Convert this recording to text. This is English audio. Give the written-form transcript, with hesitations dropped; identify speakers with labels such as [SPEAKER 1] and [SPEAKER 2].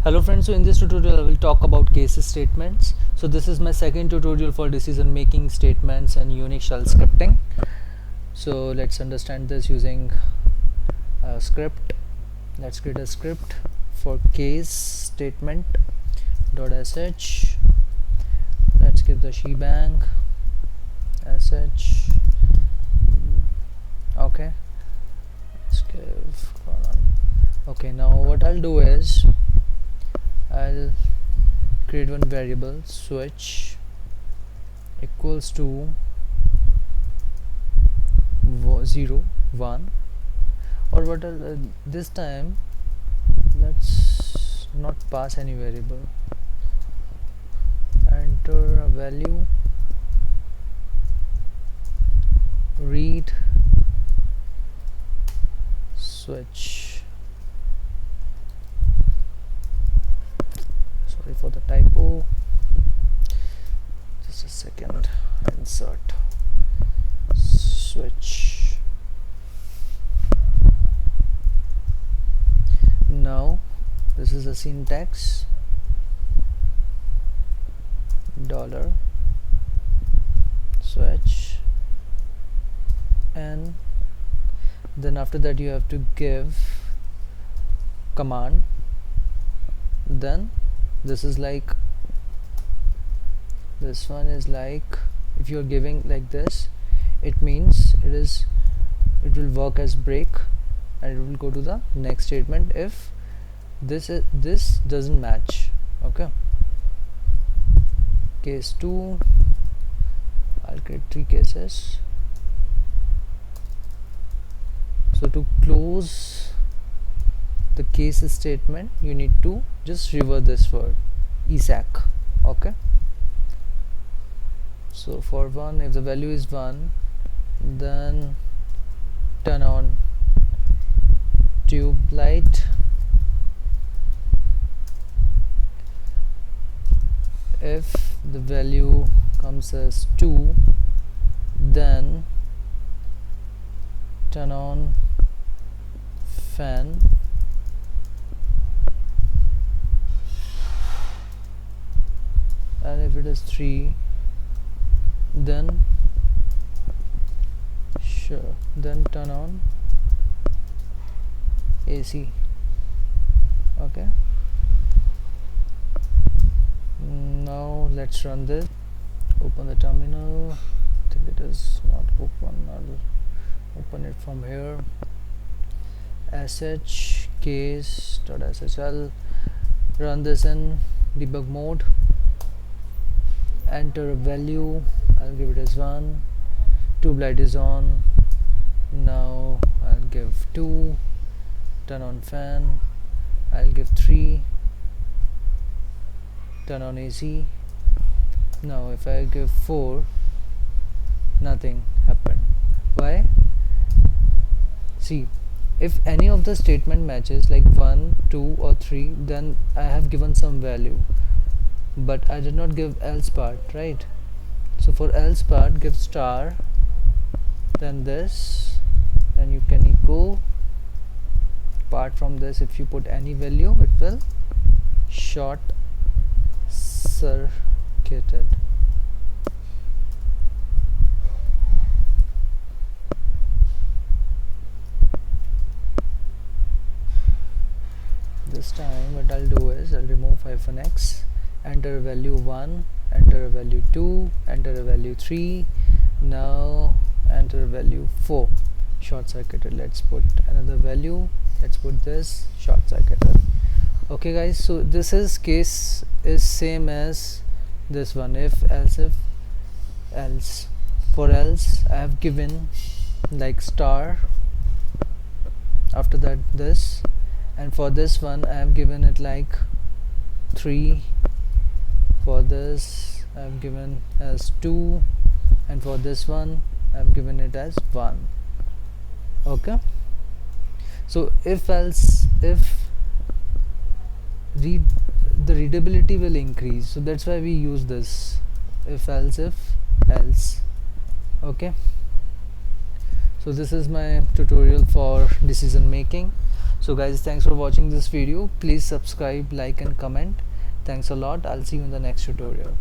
[SPEAKER 1] Hello friends, so in this tutorial I will talk about case statements. So this is my second tutorial for decision making statements and Unix shell scripting. So let's understand this using a script. Let's create a script for case statement .sh. Let's give the shebang sh. Okay, let's give colon. Okay, now what I'll do is I'll create one variable switch equals to 0 1, or what this time let's not pass any variable, enter a value, read switch. Sorry for the typo, just a second. Insert switch. Now this is the syntax, dollar switch, and then after that you have to give command. Then this is like, this one is like, if you're giving like this, it means it will work as break and it will go to the next statement if this doesn't match. Okay, case 2, I'll create 3 cases. So to close the case statement you need to just revert this word esac. Okay, so for 1, if the value is 1, then turn on tube light. If the value comes as 2, then turn on fan. And if it is 3, then then turn on AC. Okay, now let's run this. Open the terminal. I think it is not open. I'll open it from here. sh case.sh. I'll run this in debug mode. Enter a value, I'll give it as 1, tube light is on. Now I'll give 2, turn on fan, I'll give 3, turn on AC. Now if I give 4, nothing happened. Why? See, if any of the statement matches like 1, 2 or 3, then I have given some value, but I did not give else part, right? So for else part, give star, then this, and you can echo. Apart from this, if you put any value, it will short circuited. This time what I'll do is I'll remove -x, enter a value 1, enter a value 2, enter a value 3, now enter a value 4, short circuited. Let's put another value, let's put this short circuited. Okay guys, so this is case is same as this one, if-elif-else. For else I have given like star, after that this, and for this one I have given it like 3, for this I have given as 2, and for this one I have given it as 1. Okay, so if the readability will increase, so that's why we use this if-else. Okay, so this is my tutorial for decision making. So guys, thanks for watching this video. Please subscribe, like and comment. Thanks a lot. I'll see you in the next tutorial.